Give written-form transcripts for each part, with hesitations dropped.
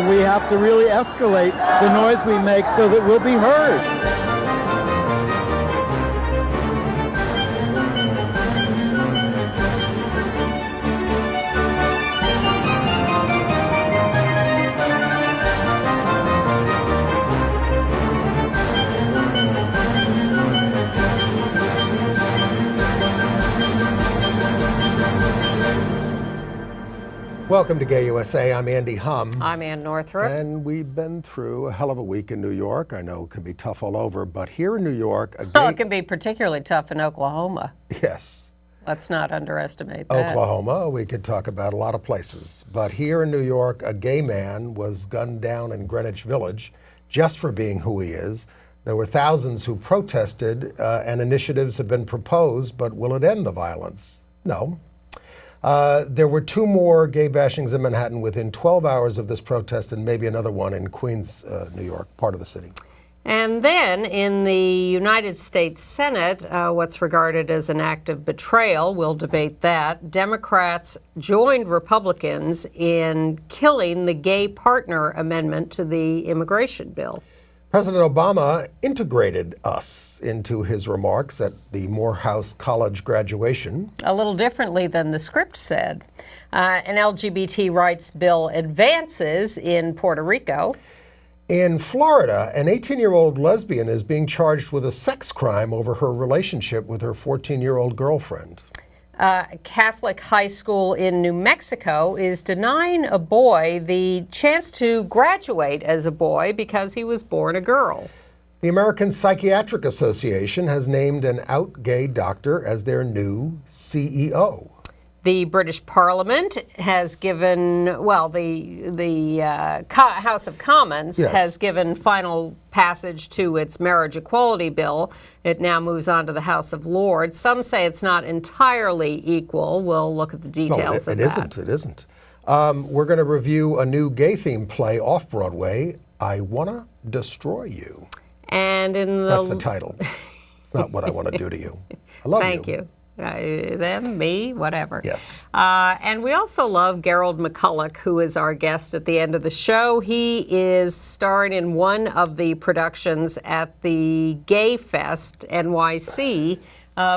we have to really escalate the noise we make so that we'll be heard. Welcome to Gay USA. I'm Andy Hum. I'm Ann Northrup. And we've been through a hell of a week in New York. I know it can be tough all over, but here in New York, it can be particularly tough in Oklahoma. Yes. Let's not underestimate that. Oklahoma, we could talk about a lot of places. But here in New York, a gay man was gunned down in Greenwich Village just for being who he is. There were thousands who protested, and initiatives have been proposed, but will it end the violence? No. There were 2 more gay bashings in Manhattan within 12 hours of this protest, and maybe another one in Queens, New York, part of the city. And then in the United States Senate, what's regarded as an act of betrayal, we'll debate that. Democrats joined Republicans in killing the gay partner amendment to the immigration bill. President Obama integrated us into his remarks at the Morehouse College graduation. A little differently than the script said. An LGBT rights bill advances in Puerto Rico. In Florida, an 18-year-old lesbian is being charged with a sex crime over her relationship with her 14-year-old girlfriend. A Catholic high school in New Mexico is denying a boy the chance to graduate as a boy because he was born a girl. The American Psychiatric Association has named an out gay doctor as their new CEO. The British Parliament has given, well, the House of Commons has given final passage to its marriage equality bill. It now moves on to the House of Lords. Some say it's not entirely equal. We'll look at the details of that. It isn't. We're going to review a new gay-themed play off-Broadway, I Wanna Destroy You. And That's the title. It's not what I want to do to you. I love you. Thank you. Them, me, whatever. Yes. And we also love Gerald McCulloch, who is our guest at the end of the show. He is starring in one of the productions at the Gay Fest NYC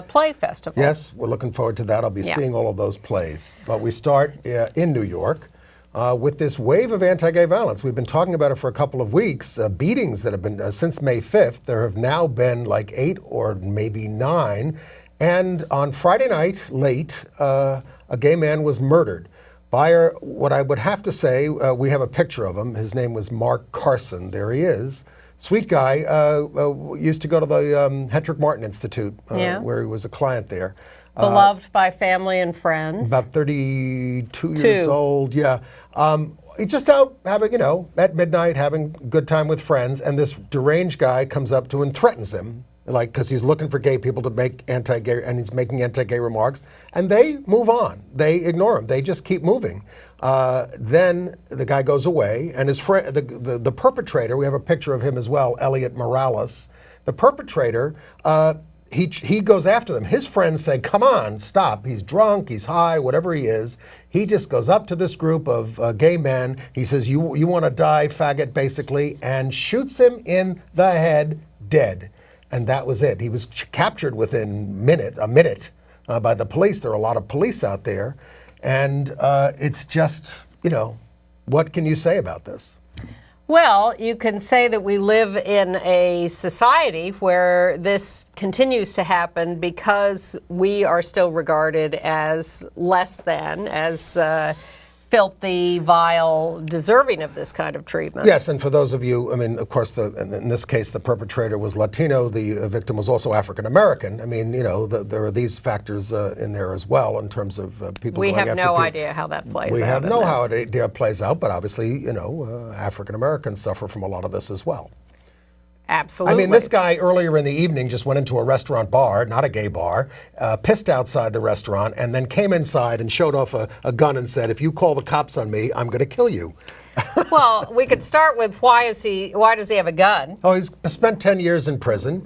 Play Festival. Yes, we're looking forward to that. I'll be seeing all of those plays. But we start in New York with this wave of anti-gay violence. We've been talking about it for a couple of weeks. Beatings that have been, since May 5th, there have now been like 8 or maybe 9. And on Friday night, late, a gay man was murdered by what I would have to say, we have a picture of him. His name was Mark Carson. There he is. Sweet guy. Used to go to the Hedrick Martin Institute, where he was a client there. Beloved by family and friends. About 32 years old, He's just out having, at midnight, having a good time with friends. And this deranged guy comes up to him and threatens him. Because he's looking for gay people to make anti-gay, and he's making anti-gay remarks, and they move on. They ignore him. They just keep moving. Then the guy goes away, and his friend, the perpetrator, we have a picture of him as well, Elliot Morales. The perpetrator, he goes after them. His friends say, "Come on, stop. He's drunk. He's high. Whatever he is." He just goes up to this group of gay men. He says, "You want to die, faggot," basically, and shoots him in the head, dead. And that was it. He was captured within a minute by the police. There are a lot of police out there. And it's just, what can you say about this? Well, you can say that we live in a society where this continues to happen because we are still regarded as less than, as filthy, vile, deserving of this kind of treatment. Yes, and for those of you, of course, in this case, the perpetrator was Latino. The victim was also African American. There are these factors in there as well in terms of people. We have no idea how that plays out. We have no idea how it plays out, but obviously, African Americans suffer from a lot of this as well. Absolutely. This guy earlier in the evening just went into a restaurant bar, not a gay bar, pissed outside the restaurant, and then came inside and showed off a gun and said, "If you call the cops on me, I'm going to kill you." Well, we could start with why does he have a gun? Oh, he's spent 10 years in prison.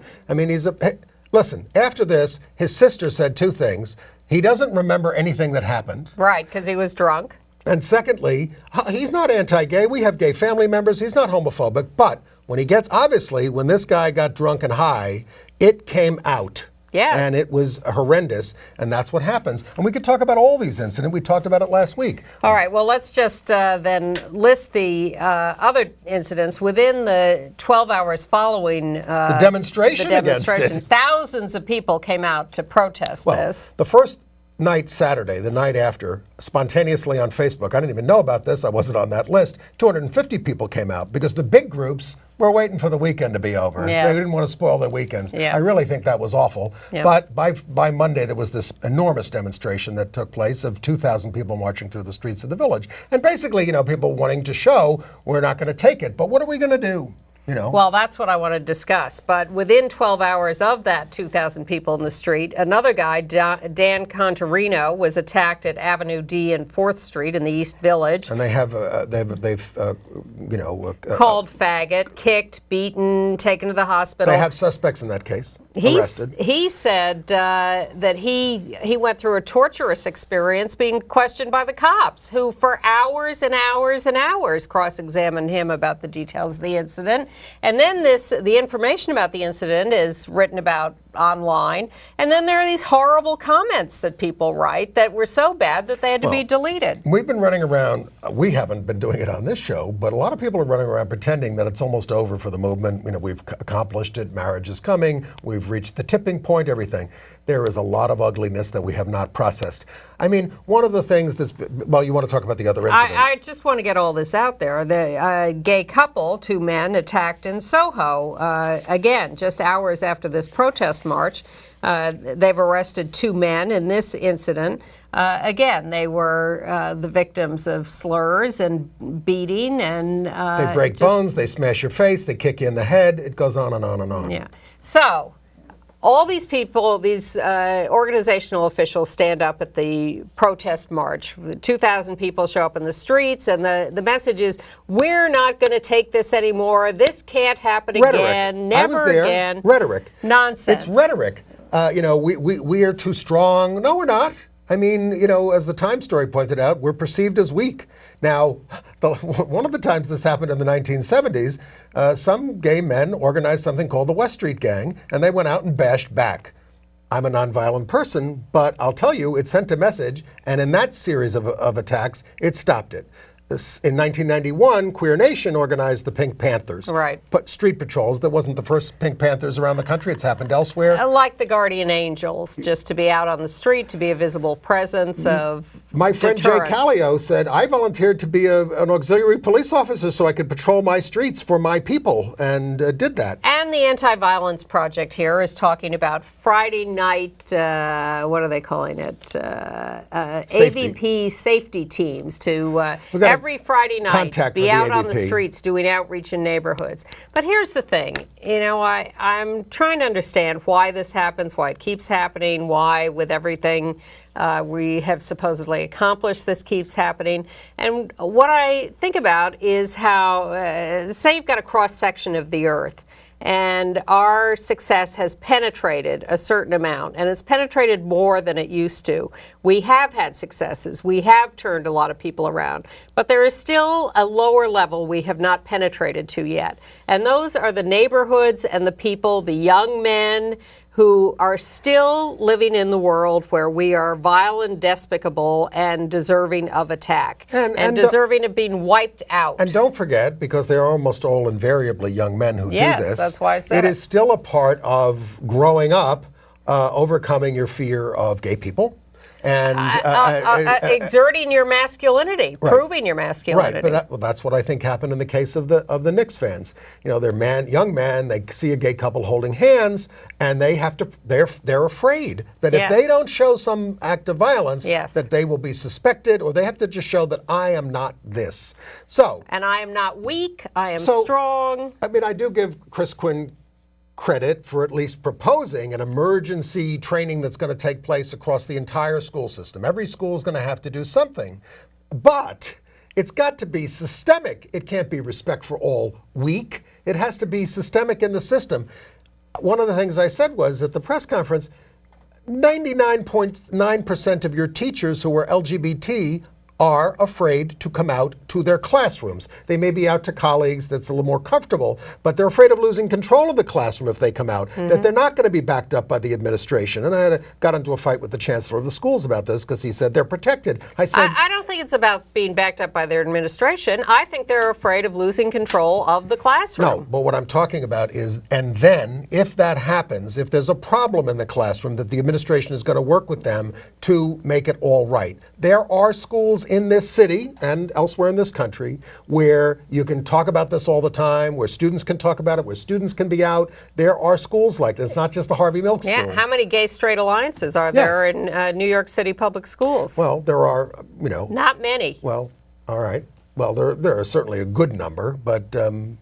Listen, after this, his sister said 2 things. He doesn't remember anything that happened. Right, because he was drunk. And secondly, he's not anti-gay. We have gay family members. He's not homophobic. But when when this guy got drunk and high, it came out. Yes. And it was horrendous, and that's what happens. And we could talk about all these incidents. We talked about it last week. All right, well, let's just then list the other incidents within the 12 hours following the demonstration against it. Thousands of people came out to protest this. The first night, Saturday, the night after, spontaneously on Facebook, I didn't even know about this, I wasn't on that list, 250 people came out because the big groups were waiting for the weekend to be over. Yes. They didn't want to spoil their weekends. Yeah. I really think that was awful. Yeah. But by Monday, there was this enormous demonstration that took place of 2,000 people marching through the streets of the village. And basically, people wanting to show we're not going to take it, but what are we going to do? Well, that's what I want to discuss. But within 12 hours of that 2,000 people in the street, another guy, Dan Contarino, was attacked at Avenue D and 4th Street in the East Village. And they've called faggot, kicked, beaten, taken to the hospital. They have suspects in that case. Arrested. He said that he went through a torturous experience being questioned by the cops, who for hours and hours and hours cross-examined him about the details of the incident. And then the information about the incident is written about online. And then there are these horrible comments that people write that were so bad that they had to be deleted. We've been running around, we haven't been doing it on this show, but a lot of people are running around pretending that it's almost over for the movement. We've accomplished it, marriage is coming, we've reached the tipping point, everything. There is a lot of ugliness that we have not processed. I mean, one of the things you want to talk about the other incident. I just want to get all this out there. The gay couple, 2 men, attacked in Soho. Again, just hours after this protest march, they've arrested 2 men in this incident. Again, they were the victims of slurs and beating and... they break bones, they smash your face, they kick you in the head. It goes on and on and on. Yeah. So... all these people, these organizational officials stand up at the protest march. 2,000 people show up in the streets, and the message is, we're not going to take this anymore. This can't happen again. Never I was there. again. Rhetoric. Nonsense. It's rhetoric. We are too strong. No, we're not. I mean, as the Times story pointed out, we're perceived as weak. Now, one of the times this happened in the 1970s, some gay men organized something called the West Street Gang, and they went out and bashed back. I'm a nonviolent person, but I'll tell you, it sent a message, and in that series of attacks, it stopped it. In 1991, Queer Nation organized the Pink Panthers. Right. But street patrols. That wasn't the first Pink Panthers around the country. It's happened elsewhere. Like the Guardian Angels, just to be out on the street, to be a visible presence of My friend deterrence. Jay Callio said, I volunteered to be an auxiliary police officer so I could patrol my streets for my people, and did that. And the Anti-Violence Project here is talking about Friday night, what are they calling it? AVP safety teams to every Friday night be out on the streets doing outreach in neighborhoods. But here's the thing, I'm trying to understand why this happens, why it keeps happening, why with everything we have supposedly accomplished, this keeps happening. And what I think about is how, say you've got a cross-section of the earth, and our success has penetrated a certain amount, and it's penetrated more than it used to. We have had successes. We have turned a lot of people around, but there is still a lower level we have not penetrated to yet. And those are the neighborhoods and the people, the young men who are still living in the world where we are vile and despicable and deserving of attack and deserving of being wiped out. And don't forget, because they're almost all invariably young men who do this. Yes, that's why I said it is still a part of growing up, overcoming your fear of gay people. And exerting your masculinity, right. Proving your masculinity. Right, but that's what I think happened in the case of the Knicks fans. They're young men. They see a gay couple holding hands, and they're afraid that if they don't show some act of violence, that they will be suspected, or they have to just show that I am not this. And I am not weak. I am strong. I mean, I do give Chris Quinn credit for at least proposing an emergency training that's going to take place across the entire school system. Every school is going to have to do something, but it's got to be systemic. It can't be respect for all weak. It has to be systemic in the system. One of the things I said was at the press conference, 99.9% of your teachers who are LGBT are afraid to come out to their classrooms. They may be out to colleagues that's a little more comfortable, but they're afraid of losing control of the classroom if they come out, that they're not going to be backed up by the administration. And I got into a fight with the chancellor of the schools about this because he said they're protected. I said, I don't think it's about being backed up by their administration. I think they're afraid of losing control of the classroom. no, but what I'm talking about is, and then if that happens, if there's a problem in the classroom, that the administration is going to work with them to make it all right. There are schools in this city and elsewhere in this country where you can talk about this all the time, where students can talk about it, where students can be out. There are schools like this. It's not just the Harvey Milk School. Yeah, how many gay-straight alliances are there in New York City public schools? Well, there are, Not many. Well, all right. Well, there are certainly a good number, but and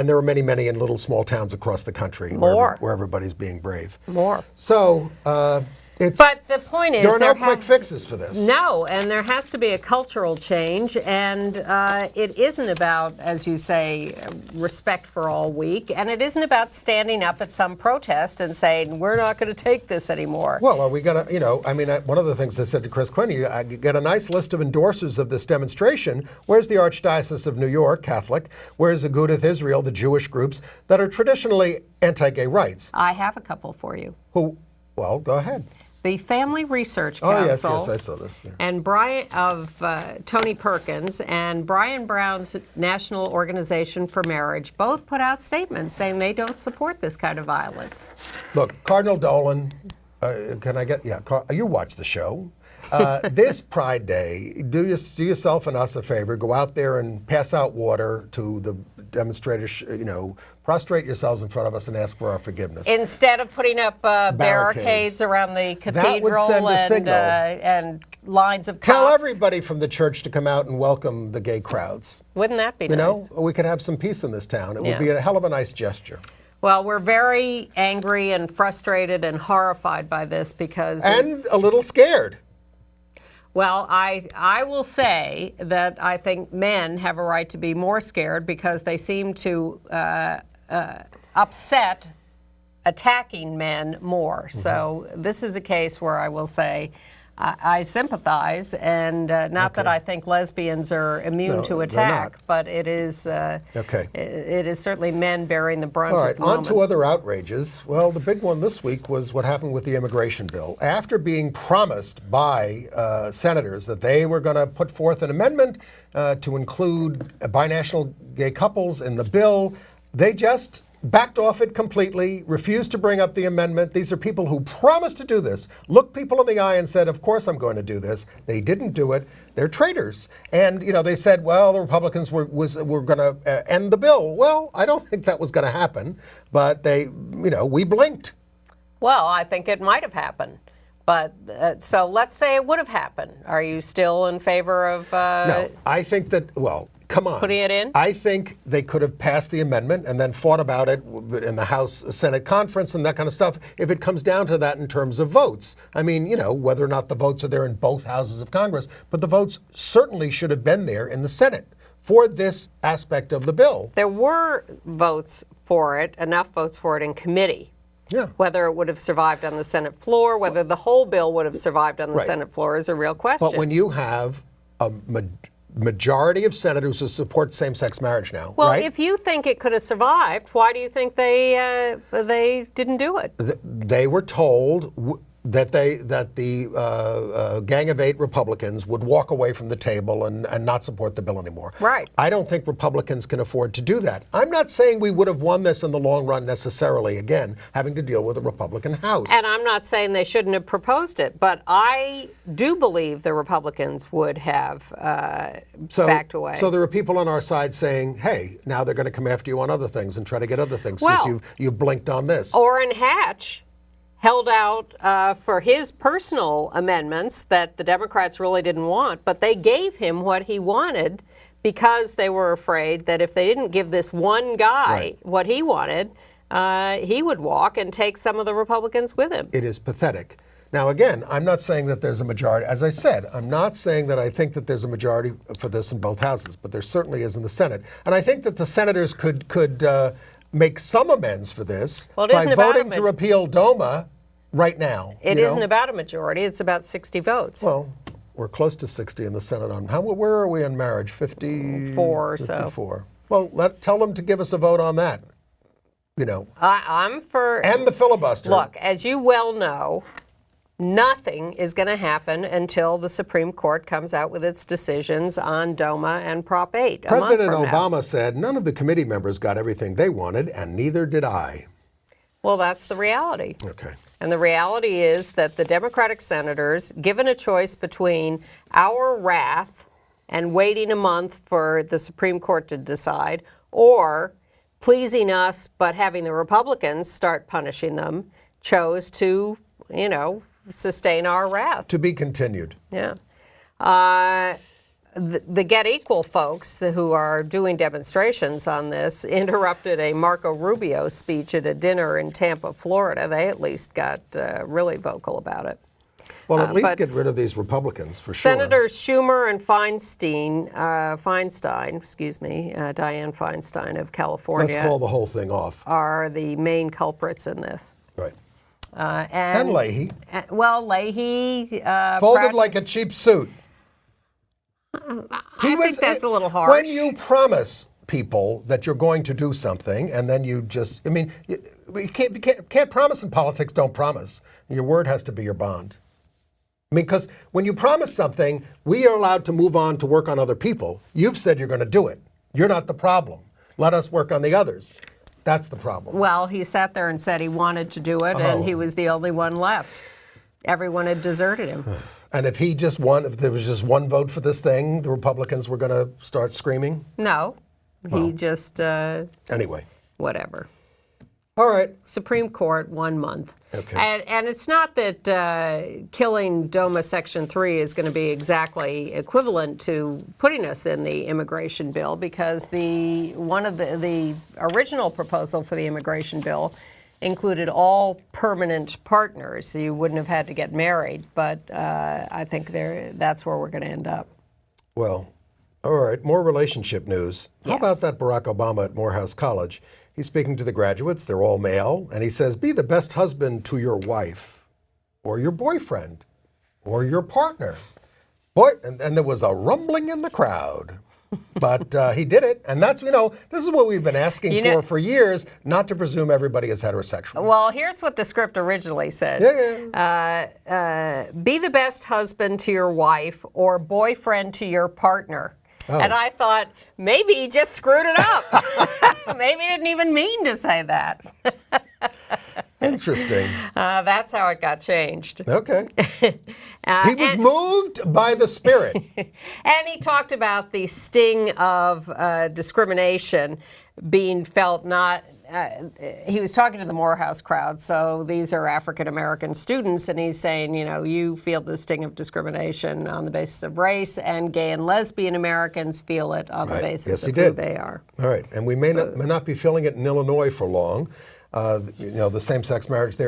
there are many, many in little small towns across the country where everybody's being brave. More. So it's. But the point is, there are no quick fixes for this. No, and there has to be a cultural change, and it isn't about, as you say, respect for all week, and it isn't about standing up at some protest and saying, we're not going to take this anymore. Well, are we going to, one of the things I said to Chris Quinn, I get a nice list of endorsers of this demonstration. Where's the Archdiocese of New York, Catholic? Where's Agudath Israel, the Jewish groups that are traditionally anti-gay rights? I have a couple for you. Well, go ahead. The Family Research Council. Oh, yes, I saw this. Yeah. And Tony Perkins and Brian Brown's National Organization for Marriage both put out statements saying they don't support this kind of violence. Look, Cardinal Dolan, you watch the show. This Pride Day, do yourself and us a favor, go out there and pass out water to the demonstrators, prostrate yourselves in front of us and ask for our forgiveness. Instead of putting up barricades around the cathedral would send a signal. And lines of cops. Tell everybody from the church to come out and welcome the gay crowds. Wouldn't that be nice? We could have some peace in this town. It would be a hell of a nice gesture. Well, we're very angry and frustrated and horrified by this because... And a little scared. Well, I will say that I think men have a right to be more scared because they seem to upset attacking men more. Mm-hmm. So this is a case where I will say I sympathize, and not that I think lesbians are immune to attack, but it is it is certainly men bearing the brunt All of right, the on moment. to other outrages. Well, the big one this week was what happened with the immigration bill. After being promised by senators that they were going to put forth an amendment to include binational gay couples in the bill, they just backed off it completely, refused to bring up the amendment. These are people who promised to do this, looked people in the eye and said, of course I'm going to do this. They didn't do it. They're traitors. And, they said, well, the Republicans were going to end the bill. Well, I don't think that was going to happen, but we blinked. Well, I think it might have happened. But so let's say it would have happened. Are you still in favor of... No, I think that, come on. Putting it in? I think they could have passed the amendment and then fought about it in the House-Senate conference and that kind of stuff if it comes down to that in terms of votes. I mean, whether or not the votes are there in both houses of Congress, but the votes certainly should have been there in the Senate for this aspect of the bill. There were votes for it, enough votes for it in committee. Yeah. Whether it would have survived on the Senate floor, whether the whole bill would have survived on the Senate floor is a real question. But when you have a majority of senators who support same-sex marriage now, well, right? if you think it could have survived, why do you think they didn't do it? They were told that the Gang of 8 Republicans would walk away from the table and not support the bill anymore. Right. I don't think Republicans can afford to do that. I'm not saying we would have won this in the long run necessarily, again, having to deal with a Republican House. And I'm not saying they shouldn't have proposed it, but I do believe the Republicans would have backed away. So there are people on our side saying, hey, now they're going to come after you on other things and try to get other things because you've blinked on this. Orrin Hatch held out for his personal amendments that the Democrats really didn't want, but they gave him what he wanted because they were afraid that if they didn't give this one guy what he wanted, he would walk and take some of the Republicans with him. It is pathetic. Now, again, I'm not saying that there's a majority. As I said, I'm not saying that I think that there's a majority for this in both houses, but there certainly is in the Senate. And I think that the senators could make some amends for this by voting to repeal DOMA right now. It isn't about a majority. It's about 60 votes. Well, We're close to 60 in the Senate on where are we on marriage? 4 or so. 54. Well, tell them to give us a vote on that. I'm for... And the filibuster. Look, as you well know, nothing is going to happen until the Supreme Court comes out with its decisions on DOMA and Prop 8. President Obama said none of the committee members got everything they wanted, and neither did I. Well, that's the reality. Okay. And the reality is that the Democratic senators, given a choice between our wrath and waiting a month for the Supreme Court to decide, or pleasing us but having the Republicans start punishing them, chose to, sustain our wrath. To be continued. Yeah. The Get Equal folks who are doing demonstrations on this interrupted a Marco Rubio speech at a dinner in Tampa, Florida. They at least got really vocal about it. Well, at least get rid of these Republicans, for sure. Senators Schumer and Dianne Feinstein of California. Let's call the whole thing off. Are the main culprits in this. Right. And Leahy. Leahy... folded like a cheap suit. I think that's a little harsh. When you promise people that you're going to do something and then you just, you can't promise in politics, don't promise. Your word has to be your bond. Because when you promise something, we are allowed to move on to work on other people. You've said you're going to do it. You're not the problem. Let us work on the others. That's the problem. Well, he sat there and said he wanted to do it, and he was the only one left. Everyone had deserted him. And if there was just one vote for this thing, the Republicans were going to start screaming? No. He just... Anyway. Whatever. All right. Supreme Court, 1 month. Okay. And it's not that killing DOMA Section 3 is going to be exactly equivalent to putting us in the immigration bill, because one of the original proposal for the immigration bill included all permanent partners. So you wouldn't have had to get married, but I think that's where we're going to end up. Well, all right, more relationship news. Yes. How about that Barack Obama at Morehouse College? He's speaking to the graduates, they're all male, and he says, be the best husband to your wife, or your boyfriend, or your partner. And there was a rumbling in the crowd. But he did it, and that's, this is what we've been asking for years, not to presume everybody is heterosexual. Well, here's what the script originally said. Be the best husband to your wife or boyfriend to your partner. Oh. And I thought, maybe he just screwed it up. Maybe he didn't even mean to say that. Interesting. That's how it got changed. Okay. He was moved by the Spirit. And he talked about the sting of discrimination being felt not... he was talking to the Morehouse crowd, so these are African-American students, and he's saying, you feel the sting of discrimination on the basis of race, and gay and lesbian Americans feel it on the basis of who they are. All right, and we may not be feeling it in Illinois for long. The same-sex marriage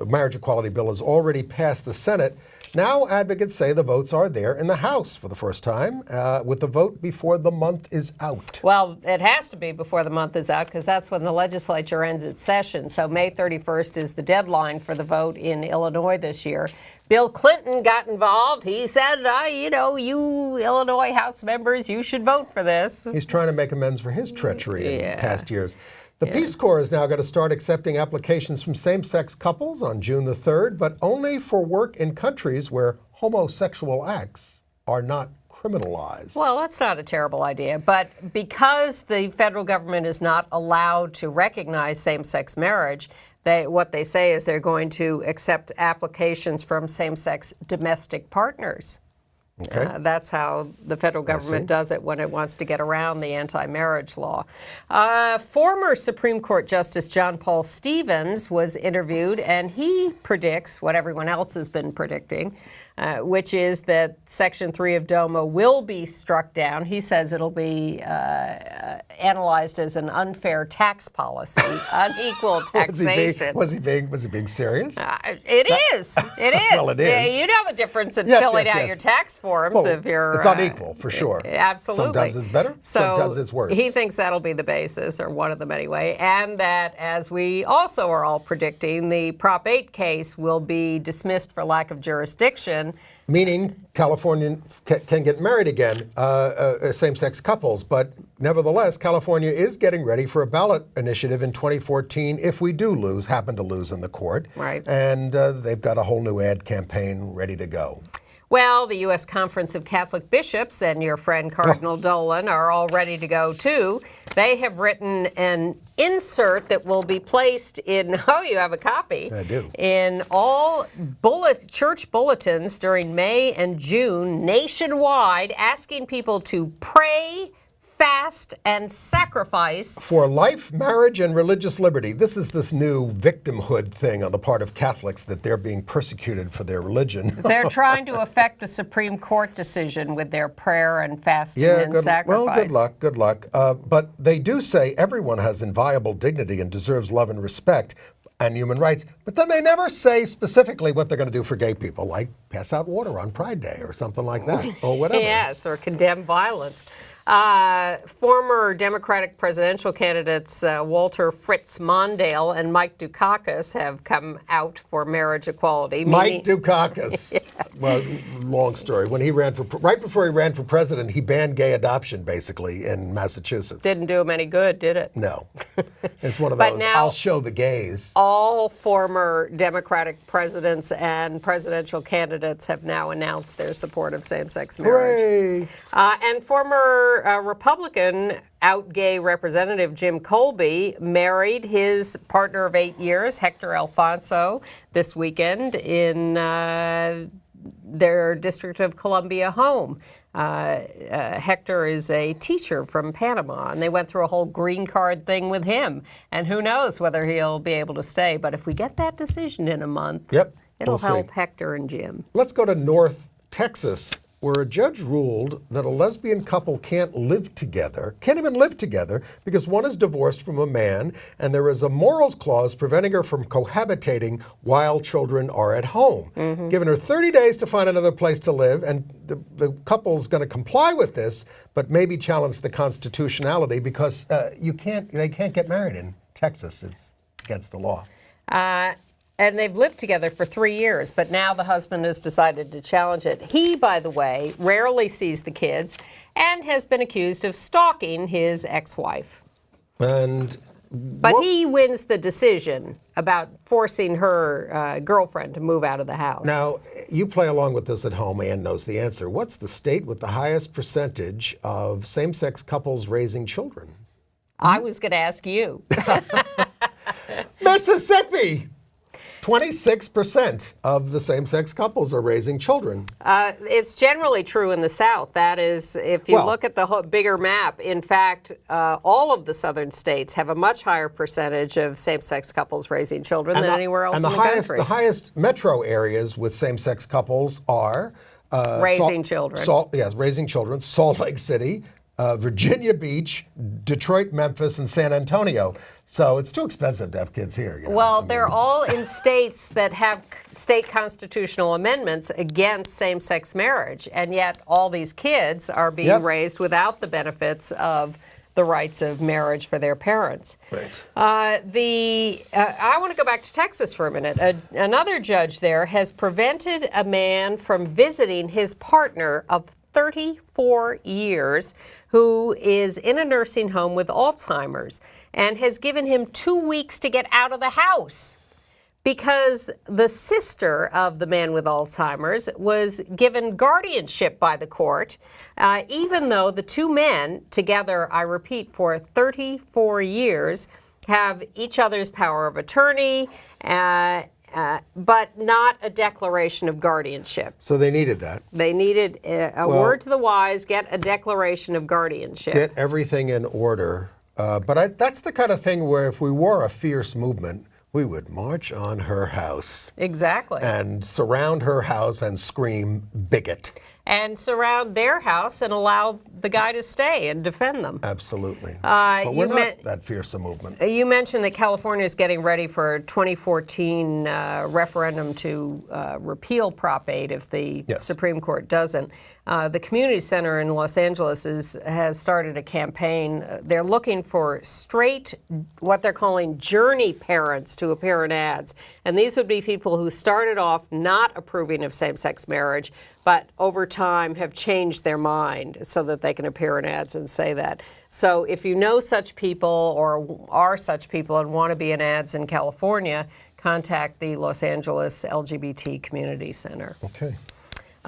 marriage equality bill has already passed the Senate. Now advocates say the votes are there in the House for the first time, with the vote before the month is out. Well, it has to be before the month is out, because that's when the legislature ends its session. So May 31st is the deadline for the vote in Illinois this year. Bill Clinton got involved. He said, you Illinois House members, you should vote for this. He's trying to make amends for his treachery in past years. The Peace Corps is now going to start accepting applications from same-sex couples on June the 3rd, but only for work in countries where homosexual acts are not criminalized. Well, that's not a terrible idea, but because the federal government is not allowed to recognize same-sex marriage, what they say is they're going to accept applications from same-sex domestic partners. Okay. That's how the federal government does it when it wants to get around the anti-marriage law. Former Supreme Court Justice John Paul Stevens was interviewed, and he predicts what everyone else has been predicting, which is that Section 3 of DOMA will be struck down. He says it'll be analyzed as an unfair tax policy, unequal taxation. Was he being serious? It is. Well, it is. You know the difference in filling out your tax forms if you're... It's unequal, for sure. Absolutely. Sometimes it's better, sometimes it's worse. He thinks that'll be the basis, or one of them anyway, and that, as we also are all predicting, the Prop 8 case will be dismissed for lack of jurisdiction meaning California can get married again, same-sex couples. But nevertheless, California is getting ready for a ballot initiative in 2014 if we do happen to lose in the court. Right. And they've got a whole new ad campaign ready to go. Well, the U.S. Conference of Catholic Bishops and your friend Cardinal Dolan are all ready to go, too. They have written an insert that will be placed in, oh, you have a copy. I do. In all church bulletins during May and June nationwide, asking people to pray, fast, and sacrifice for life, marriage, and religious liberty. This is this new victimhood thing on the part of Catholics that they're being persecuted for their religion. They're trying to affect the Supreme Court decision with their prayer and fasting and sacrifice. Well, good luck. But they do say everyone has inviolable dignity and deserves love and respect and human rights. But then they never say specifically what they're going to do for gay people, like pass out water on Pride Day or something like that, or whatever. Yes, or condemn violence. Former Democratic presidential candidates Walter Fritz Mondale and Mike Dukakis have come out for marriage equality. Mike Dukakis. Yeah. Well, long story. When he ran right before he ran for president, he banned gay adoption, basically, in Massachusetts. Didn't do him any good, did it? No. It's one of those, now, I'll show the gays. All former Democratic presidents and presidential candidates have now announced their support of same-sex marriage. Hooray! And former Republican out-gay Representative Jim Colby married his partner of 8 years, Hector Alfonso, this weekend in their District of Columbia home. Hector is a teacher from Panama, and they went through a whole green card thing with him. And who knows whether he'll be able to stay. But if we get that decision in a month, it'll help Hector and Jim. Let's go to North Texas, where a judge ruled that a lesbian couple can't even live together because one is divorced from a man and there is a morals clause preventing her from cohabitating while children are at home. Giving her 30 days to find another place to live, and the couple's going to comply with this, but maybe challenge the constitutionality because they can't get married in Texas. It's against the law. And they've lived together for 3 years, but now the husband has decided to challenge it. He, by the way, rarely sees the kids and has been accused of stalking his ex-wife. But he wins the decision about forcing her girlfriend to move out of the house. Now, you play along with this at home. Ann knows the answer. What's the state with the highest percentage of same-sex couples raising children? I was going to ask you. Mississippi! 26% of the same-sex couples are raising children. It's generally true in the South. That is, if you look at the bigger map, in fact, all of the southern states have a much higher percentage of same-sex couples raising children than anywhere else in the country. The highest metro areas with same-sex couples are raising children. Raising children. Salt Lake City, Virginia Beach, Detroit, Memphis, and San Antonio. So it's too expensive to have kids here. Well, they're all in states that have state constitutional amendments against same-sex marriage, and yet all these kids are being raised without the benefits of the rights of marriage for their parents. Right. I want to go back to Texas for a minute. Another judge there has prevented a man from visiting his partner of 34 years who is in a nursing home with Alzheimer's and has given him 2 weeks to get out of the house because the sister of the man with Alzheimer's was given guardianship by the court, even though the two men together, I repeat, for 34 years, have each other's power of attorney, but not a declaration of guardianship. So they needed that. They needed a word to the wise, get a declaration of guardianship. Get everything in order. But that's the kind of thing where if we were a fierce movement, we would march on her house. Exactly. And surround her house and scream, bigot. And surround their house and allow the guy to stay and defend them. Absolutely. But we're not that fearsome movement. You mentioned that California is getting ready for a 2014 referendum to repeal Prop 8 if the Supreme Court doesn't. The community center in Los Angeles has started a campaign. They're looking for straight, what they're calling journey parents to appear in ads. And these would be people who started off not approving of same-sex marriage, but over time have changed their mind so that they can appear in ads and say that. So if you know such people or are such people and want to be in ads in California, contact the Los Angeles LGBT Community Center. Okay.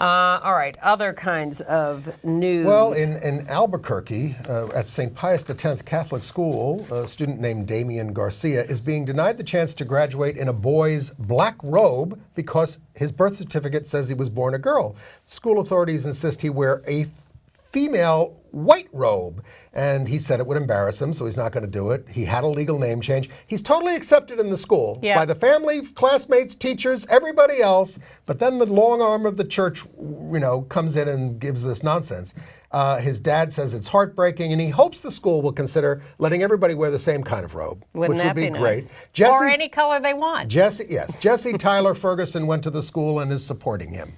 All right, other kinds of news. Well, in Albuquerque, at St. Pius X Catholic School, a student named Damian Garcia is being denied the chance to graduate in a boy's black robe because his birth certificate says he was born a girl. School authorities insist he wear a female white robe, and he said it would embarrass him, so he's not going to do it. He had a legal name change. He's totally accepted in the school by the family, classmates, teachers, everybody else, but then the long arm of the church, comes in and gives this nonsense. His dad says it's heartbreaking, and he hopes the school will consider letting everybody wear the same kind of robe, which would be nice? Great. Jesse, or any color they want. Jesse Tyler Ferguson went to the school and is supporting him.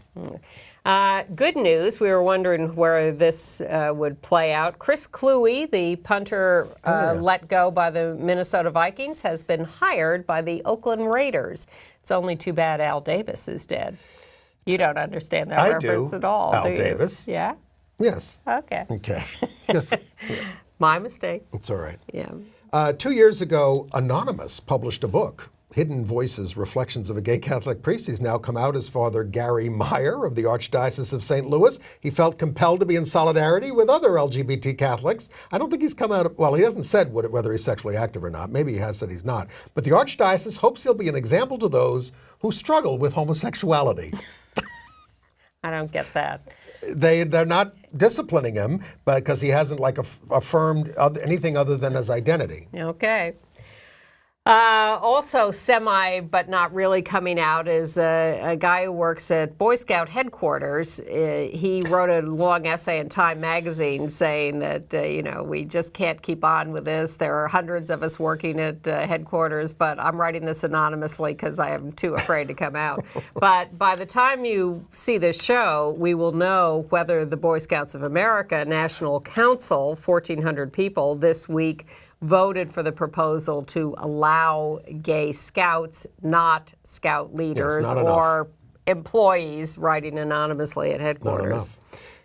Good news. We were wondering where this would play out. Chris Kluwe, the punter let go by the Minnesota Vikings, has been hired by the Oakland Raiders. It's only too bad Al Davis is dead. You don't understand that reference at all, Al do you? Davis. Yeah? Yes. Okay. Yes. My mistake. It's all right. Yeah. 2 years ago, Anonymous published a book, Hidden Voices, Reflections of a Gay Catholic Priest. He's now come out as Father Gary Meyer of the Archdiocese of St. Louis. He felt compelled to be in solidarity with other LGBT Catholics. I don't think he's come out, he hasn't said whether he's sexually active or not. Maybe he has said he's not. But the Archdiocese hopes he'll be an example to those who struggle with homosexuality. I don't get that. They're not disciplining him because he hasn't affirmed anything other than his identity. Okay. Also semi, but not really coming out, is a guy who works at Boy Scout headquarters. He wrote a long essay in Time magazine saying that, we just can't keep on with this. There are hundreds of us working at headquarters, but I'm writing this anonymously because I am too afraid to come out. But by the time you see this show, we will know whether the Boy Scouts of America National Council, 1,400 people this week, voted for the proposal to allow gay scouts, not scout leaders or employees, writing anonymously at headquarters.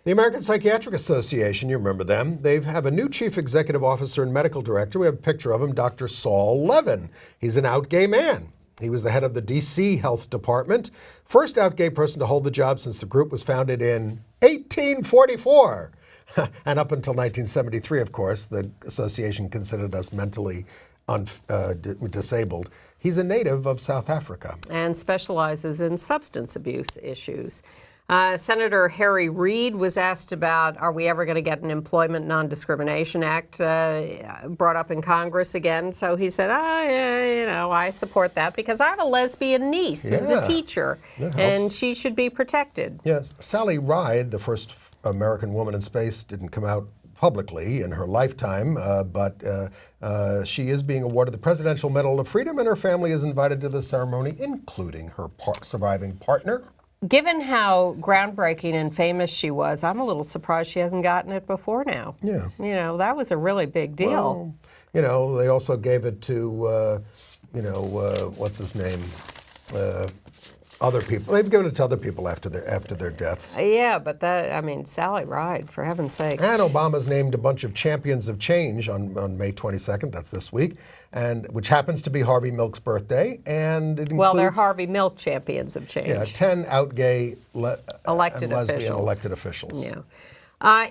The American Psychiatric Association, you remember them, they have a new chief executive officer and medical director. We have a picture of him, Dr. Saul Levin. He's an out gay man. He was the head of the D.C. Health Department. First out gay person to hold the job since the group was founded in 1844. And up until 1973, of course, the association considered us mentally disabled. He's a native of South Africa. And specializes in substance abuse issues. Senator Harry Reid was asked about, are we ever going to get an Employment Non-Discrimination Act brought up in Congress again? So he said, I support that because I have a lesbian niece who's a teacher, and she should be protected. Yes. Sally Ride, the first American woman in space, didn't come out publicly in her lifetime, but she is being awarded the Presidential Medal of Freedom, and her family is invited to the ceremony, including her surviving partner. Given how groundbreaking and famous she was, I'm a little surprised she hasn't gotten it before now. Yeah. That was a really big deal. Well, they also gave it to, what's his name? Other people. They've given it to other people after their deaths. Yeah, but Sally Ride, for heaven's sake. And Obama's named a bunch of champions of change on May 22nd, that's this week, and which happens to be Harvey Milk's birthday. And it includes, they're Harvey Milk champions of change. Yeah, 10 out gay elected and lesbian officials. elected officials. Yeah.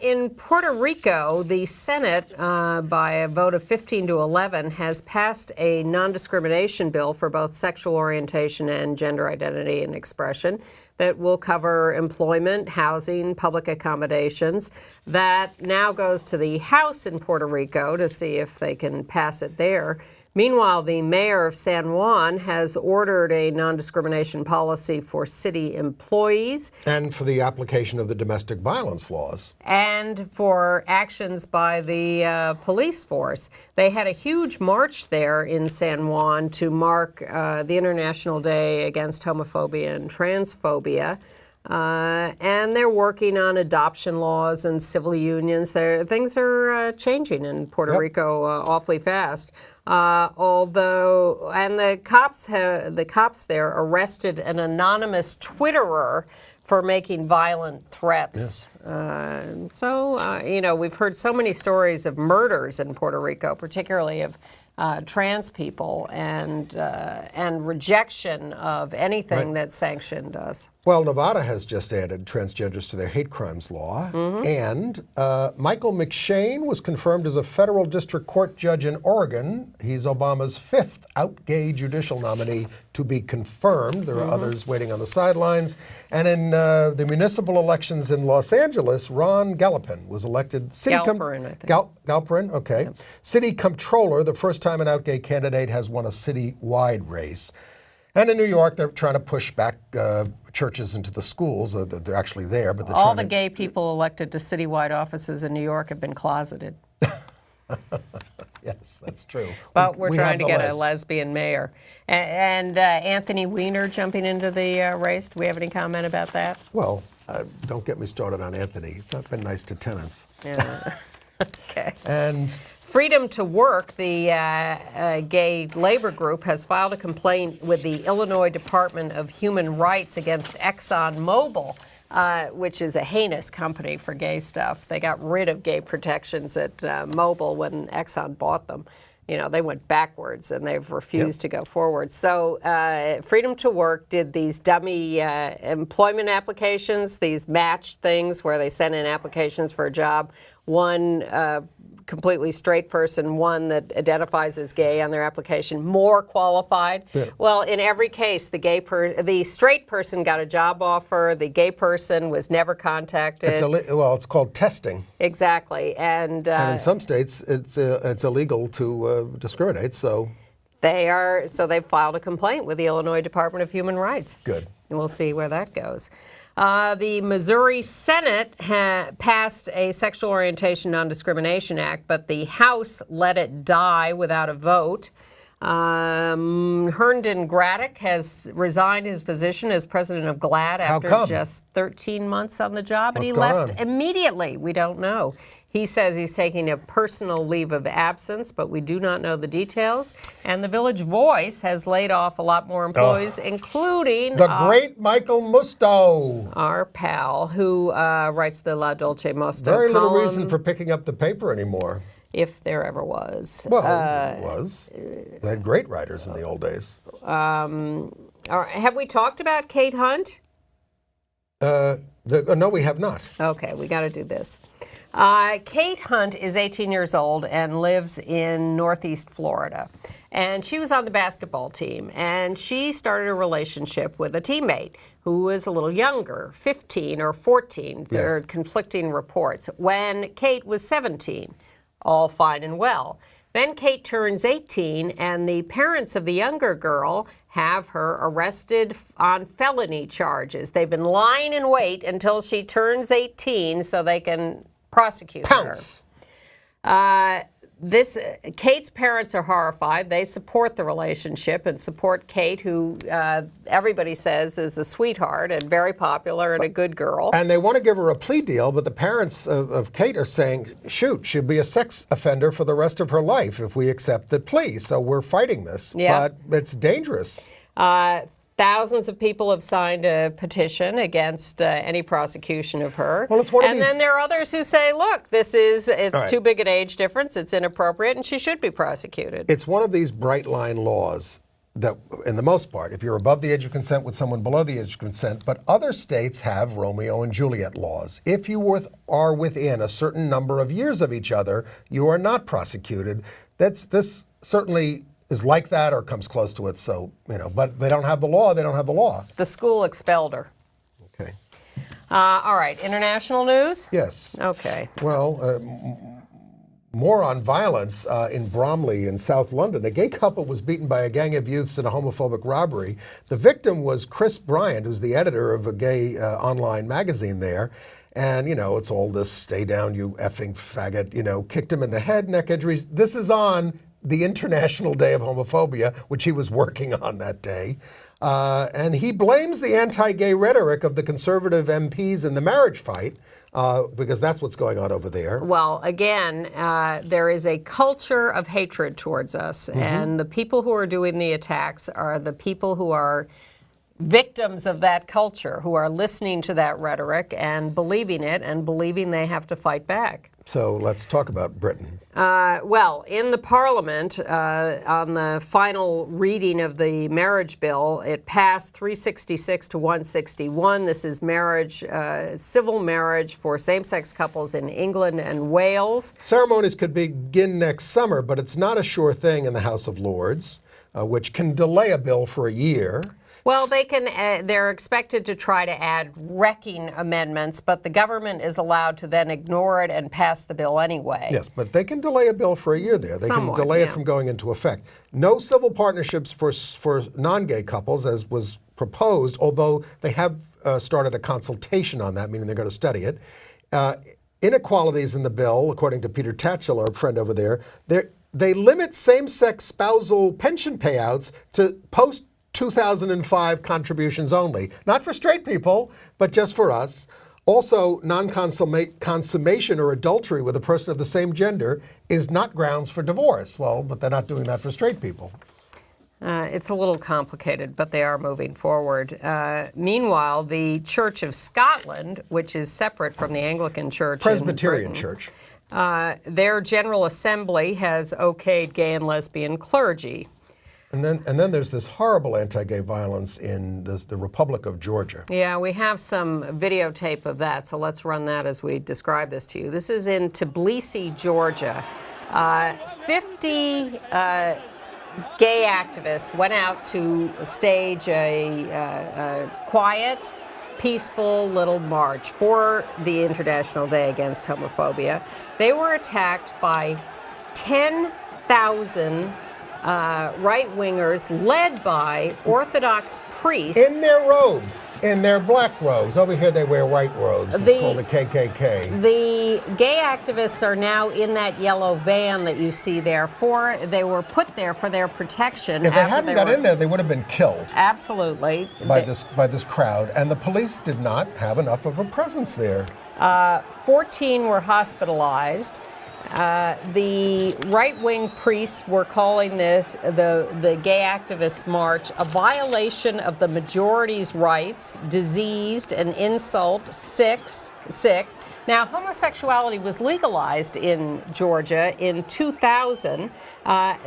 In Puerto Rico, the Senate, by a vote of 15 to 11, has passed a non-discrimination bill for both sexual orientation and gender identity and expression that will cover employment, housing, public accommodations. That now goes to the House in Puerto Rico to see if they can pass it there. Meanwhile, the mayor of San Juan has ordered a non-discrimination policy for city employees. And for the application of the domestic violence laws. And for actions by the police force. They had a huge march there in San Juan to mark the International Day Against Homophobia and Transphobia. And they're working on adoption laws and civil unions. Things are changing in Puerto Rico awfully fast. And the cops there arrested an anonymous Twitterer for making violent threats. Yes. We've heard so many stories of murders in Puerto Rico, particularly of trans people, and rejection of anything that's sanctioned us. Well, Nevada has just added transgenders to their hate crimes law, and Michael McShane was confirmed as a federal district court judge in Oregon. He's Obama's 5th out-gay judicial nominee to be confirmed. There are others waiting on the sidelines. And in the municipal elections in Los Angeles, Ron Gallipan was elected Galperin, I think. Galperin, okay. Yep. City comptroller, the first time an out-gay candidate has won a city-wide race. And in New York, they're trying to push back churches into the schools. They're actually there, but they're all the gay people elected to citywide offices in New York have been closeted. Yes, that's true. But we're trying to get a lesbian mayor. And Anthony Weiner jumping into the race. Do we have any comment about that? Well, don't get me started on Anthony. He's not been nice to tenants. Yeah. Okay. And Freedom to Work, the gay labor group, has filed a complaint with the Illinois Department of Human Rights against ExxonMobil, which is a heinous company for gay stuff. They got rid of gay protections at Mobil when Exxon bought them. You know, they went backwards and they've refused to go forward. So Freedom to Work did these dummy employment applications, these matched things where they send in applications for a job. One completely straight person, one that identifies as gay on their application, more qualified. Yeah. Well, in every case, the straight person got a job offer. The gay person was never contacted. It's called testing. Exactly, and in some states, it's illegal to discriminate. So they've filed a complaint with the Illinois Department of Human Rights. Good. And we'll see where that goes. The Missouri Senate passed a Sexual Orientation Non-Discrimination Act, but the House let it die without a vote. Herndon Graddick has resigned his position as president of GLAAD after just 13 months on the job, and he left immediately. We don't know. He says he's taking a personal leave of absence, but we do not know the details. And the Village Voice has laid off a lot more employees, including the great Michael Musto, our pal, who writes the La Dolce Mosto Very column, little reason for picking up the paper anymore. If there ever was. Well, it was. They had great writers in the old days. Have we talked about Kate Hunt? No, we have not. Okay, we got to do this. Kate Hunt is 18 years old and lives in Northeast Florida. And she was on the basketball team, and she started a relationship with a teammate who was a little younger, 15 or 14. There are conflicting reports. When Kate was 17, all fine and well. Then Kate turns 18, and the parents of the younger girl have her arrested on felony charges. They've been lying in wait until she turns 18 so they can prosecute Pounce. her. Kate's parents are horrified. They support the relationship and support Kate, who everybody says is a sweetheart and very popular and a good girl. And they want to give her a plea deal, but the parents of Kate are saying, shoot, she'll be a sex offender for the rest of her life if we accept the plea. So we're fighting this, but it's dangerous. Thousands of people have signed a petition against any prosecution of her. Well, it's one of these... then there are others who say, look, it's too big an age difference, it's inappropriate, and she should be prosecuted. It's one of these bright line laws that, in the most part, if you're above the age of consent with someone below the age of consent, but other states have Romeo and Juliet laws. If you are within a certain number of years of each other, you are not prosecuted. This certainly is like that or comes close to it. So, but they don't have the law. They don't have the law. The school expelled her. Okay. All right. International news? Yes. Okay. Well, more on violence in Bromley in South London. A gay couple was beaten by a gang of youths in a homophobic robbery. The victim was Chris Bryant, who's the editor of a gay online magazine there. And, it's all this stay down, you effing faggot, kicked him in the head, neck injuries. This is on the International Day of Homophobia, which he was working on that day. And he blames the anti-gay rhetoric of the conservative MPs in the marriage fight, because that's what's going on over there. Well, again, there is a culture of hatred towards us, and the people who are doing the attacks are the people who are victims of that culture, who are listening to that rhetoric and believing it and believing they have to fight back. So let's talk about Britain. Well, in the Parliament, on the final reading of the marriage bill, it passed 366 to 161. This is marriage, civil marriage for same-sex couples in England and Wales. Ceremonies could begin next summer, but it's not a sure thing in the House of Lords, which can delay a bill for a year. Well, they're expected to try to add wrecking amendments, but the government is allowed to then ignore it and pass the bill anyway. Yes, but they can delay a bill for a year there. They Somewhat, can delay it yeah. from going into effect. No civil partnerships for non-gay couples, as was proposed, although they have started a consultation on that, meaning they're going to study it. Inequalities in the bill, according to Peter Tatchell, our friend over there, they limit same-sex spousal pension payouts to post-2005 contributions only. Not for straight people, but just for us. Also, non-consummation or adultery with a person of the same gender is not grounds for divorce. Well, but they're not doing that for straight people. It's a little complicated, but they are moving forward. Meanwhile, the Church of Scotland, which is separate from the Anglican Church Presbyterian in Britain, Church. Their General Assembly has okayed gay and lesbian clergy. And then there's this horrible anti-gay violence in the Republic of Georgia. Yeah, we have some videotape of that, so let's run that as we describe this to you. This is in Tbilisi, Georgia. 50 gay activists went out to stage a quiet, peaceful little march for the International Day Against Homophobia. They were attacked by 10,000 right-wingers led by Orthodox priests. In their robes, in their black robes. Over here they wear white robes. It's called the KKK. The gay activists are now in that yellow van that you see there. They were put there for their protection. If they hadn't got in there, they would have been killed. Absolutely. By this crowd. And the police did not have enough of a presence there. 14 were hospitalized. The right-wing priests were calling this, the gay activists' march, a violation of the majority's rights, diseased, an insult, sick. Now, homosexuality was legalized in Georgia in 2000.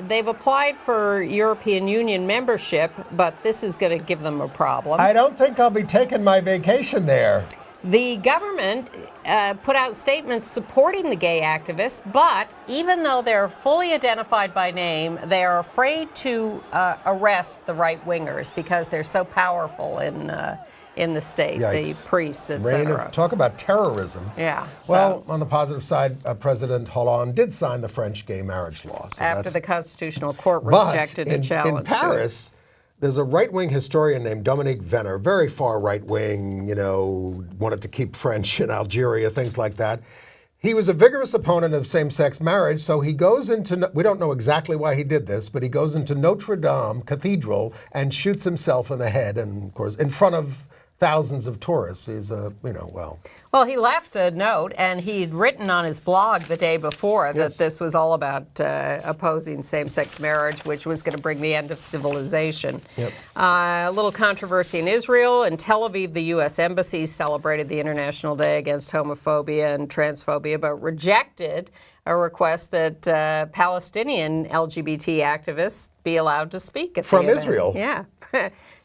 They've applied for European Union membership, but this is going to give them a problem. I don't think I'll be taking my vacation there. The government put out statements supporting the gay activists, but even though they're fully identified by name, they are afraid to arrest the right-wingers because they're so powerful in the state, Yikes. the priests, etc. Talk about terrorism. Yeah. Well, on the positive side, President Hollande did sign the French gay marriage law. So after the Constitutional Court rejected a challenge. In Paris, there's a right-wing historian named Dominique Venner, very far right-wing, wanted to keep French in Algeria, things like that. He was a vigorous opponent of same-sex marriage, so he goes into, we don't know exactly why he did this, but he goes into Notre Dame Cathedral and shoots himself in the head, and of course, in front of thousands of tourists. He's Well, he left a note, and he'd written on his blog the day before that this was all about opposing same-sex marriage, which was going to bring the end of civilization. Yep. A little controversy in Israel. In Tel Aviv, the U.S. Embassy celebrated the International Day Against Homophobia and Transphobia, but rejected a request that Palestinian LGBT activists be allowed to speak at the event. Israel? Yeah.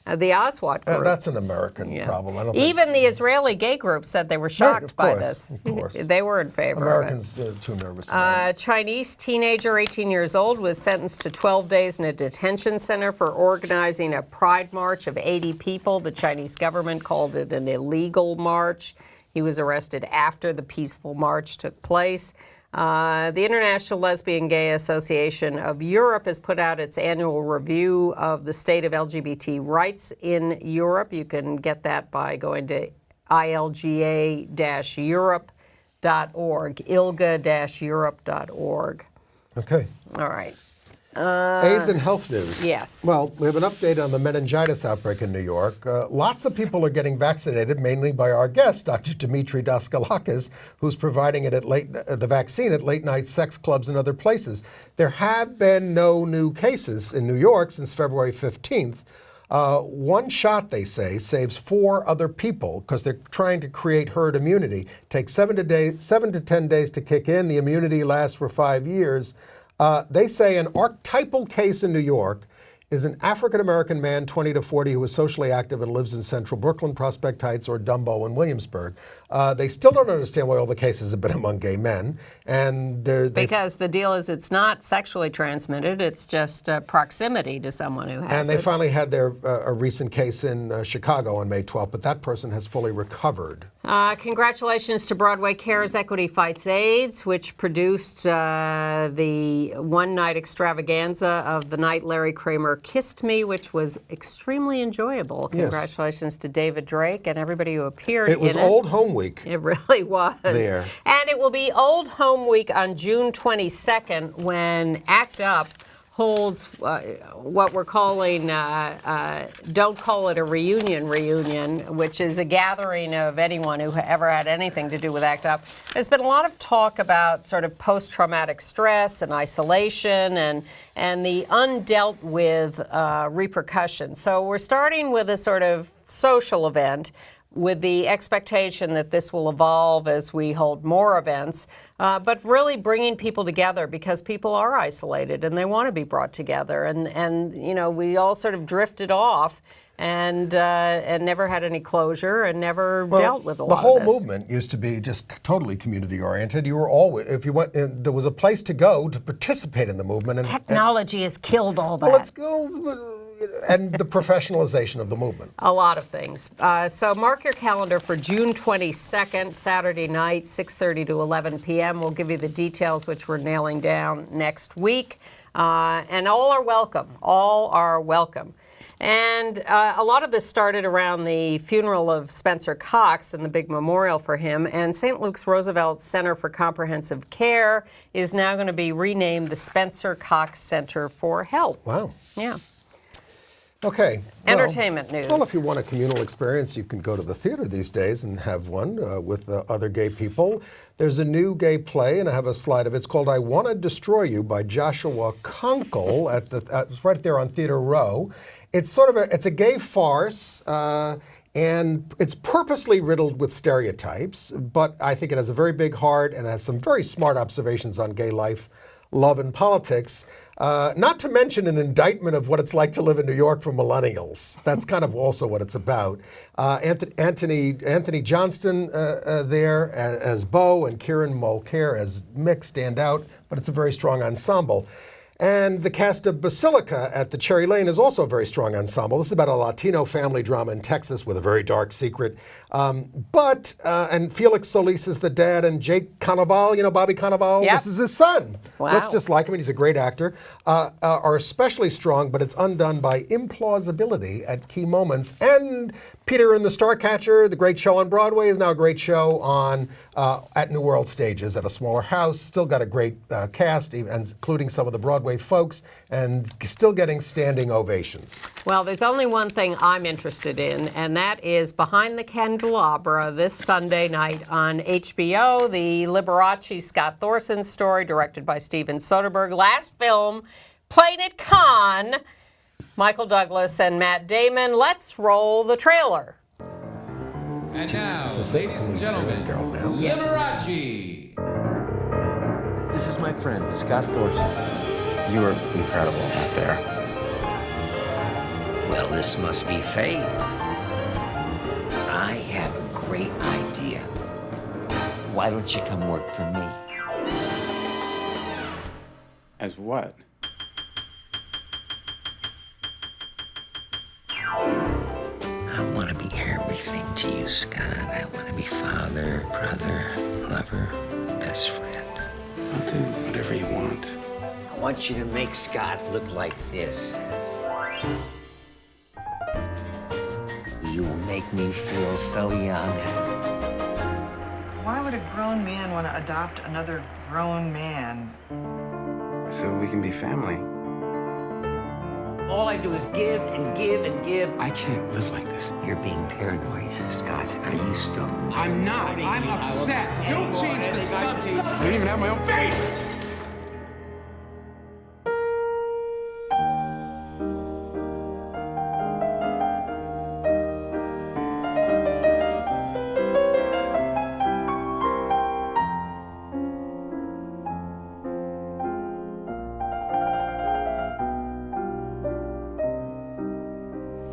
The Aswat group. That's an American problem. I don't Even the Israeli gay group said they were shocked by this. Of course. They were in favor Americans of it. Too nervous about it. Chinese teenager, 18 years old, was sentenced to 12 days in a detention center for organizing a pride march of 80 people. The Chinese government called it an illegal march. He was arrested after the peaceful march took place. The International Lesbian Gay Association of Europe has put out its annual review of the state of LGBT rights in Europe. You can get that by going to ilga-europe.org, ilga-europe.org. Okay. All right. AIDS and health news. Yes. Well, we have an update on the meningitis outbreak in New York. Lots of people are getting vaccinated, mainly by our guest, Dr. Dimitri Daskalakis, who's providing it the vaccine at late-night sex clubs and other places. There have been no new cases in New York since February 15th. One shot, they say, saves 4 other people because they're trying to create herd immunity. Takes 7 to 10 days to kick in. The immunity lasts for 5 years. They say an archetypal case in New York is an African-American man, 20 to 40, who is socially active and lives in central Brooklyn, Prospect Heights, or Dumbo and Williamsburg. They still don't understand why all the cases have been among gay men. And because the deal is it's not sexually transmitted, it's just proximity to someone who has it. And they finally had a recent case in Chicago on May 12th, but that person has fully recovered. Congratulations to Broadway Cares Equity Fights AIDS, which produced the one-night extravaganza of The Night Larry Kramer Kissed Me, which was extremely enjoyable. Congratulations to David Drake and everybody who appeared in it. It was Old Home Week. It really was. There. And it will be Old Home Week on June 22nd when ACT UP holds what we're calling, don't call it a reunion, which is a gathering of anyone who ever had anything to do with ACT UP. There's been a lot of talk about sort of post-traumatic stress and isolation and the undealt with repercussions. So we're starting with a sort of social event with the expectation that this will evolve as we hold more events, but really bringing people together because people are isolated and they want to be brought together. And you know, we all sort of drifted off and never had any closure and never dealt with a lot of this. The whole movement used to be just totally community-oriented. You were always, if you went, there was a place to go to participate in the movement. And technology has killed all that. Well, let's go. And the professionalization of the movement. A lot of things. So mark your calendar for June 22nd, Saturday night, 6:30 to 11 p.m. We'll give you the details, which we're nailing down next week. And all are welcome. All are welcome. And a lot of this started around the funeral of Spencer Cox and the big memorial for him. And St. Luke's Roosevelt Center for Comprehensive Care is now going to be renamed the Spencer Cox Center for Health. Wow. Yeah. Okay. Entertainment news. Well, if you want a communal experience, you can go to the theater these days and have one with other gay people. There's a new gay play, and I have a slide of it. It's called I Want to Destroy You by Joshua Kunkel. It's right there on Theater Row. It's sort of it's a gay farce, and it's purposely riddled with stereotypes, but I think it has a very big heart and has some very smart observations on gay life, love, and politics. Not to mention an indictment of what it's like to live in New York for millennials. That's kind of also what it's about. Anthony Johnston there as Bo and Kieran Mulcair as Mick stand out, but it's a very strong ensemble. And the cast of Basilica at the Cherry Lane is also a very strong ensemble. This is about a Latino family drama in Texas with a very dark secret. And Felix Solis is the dad, and Jake Cannavale, you know Bobby Cannavale? Yep. This is his son. Wow. Looks just like him, and he's a great actor. Are especially strong, but it's undone by implausibility at key moments. And Peter and the Starcatcher, the great show on Broadway, is now a great show on at New World Stages at a smaller house. Still got a great cast, including some of the Broadway folks, and still getting standing ovations. Well, there's only one thing I'm interested in, and that is Behind the Candelabra this Sunday night on HBO. The Liberace Scott Thorson story, directed by Steven Soderbergh. Last film, played at Cannes. Michael Douglas and Matt Damon. Let's roll the trailer. And now, ladies and gentlemen, Liberace. This is my friend, Scott Thorson. You were incredible out there. Well, this must be fate. I have a great idea. Why don't you come work for me? As what? I want to be Hermes. everything to you, Scott. I want to be father, brother, lover, best friend. I'll do whatever you want. I want you to make Scott look like this. You will make me feel so young. Why would a grown man want to adopt another grown man? So we can be family. All I do is give and give and give. I can't live like this. You're being paranoid, Scott. Are you stoned? I'm not. I'm upset. Don't change the subject. I don't even have my own face!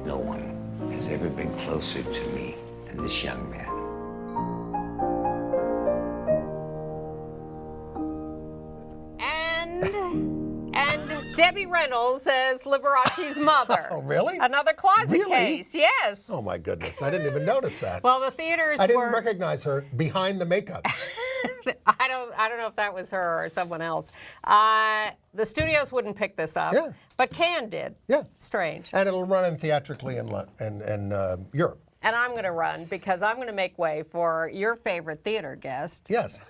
No one has ever been closer to me than this young man. And Debbie Reynolds as Liberace's mother. Oh, really? Another closet Really? case, yes. Oh my goodness, I didn't even notice that. Well, the theaters I didn't were. recognize her behind the makeup. I don't know if that was her or someone else. The studios wouldn't pick this up, Yeah. but Cannes did. Yeah. Strange. And it'll run in theatrically in Europe. And I'm going to run because I'm going to make way for your favorite theater guest. Yes.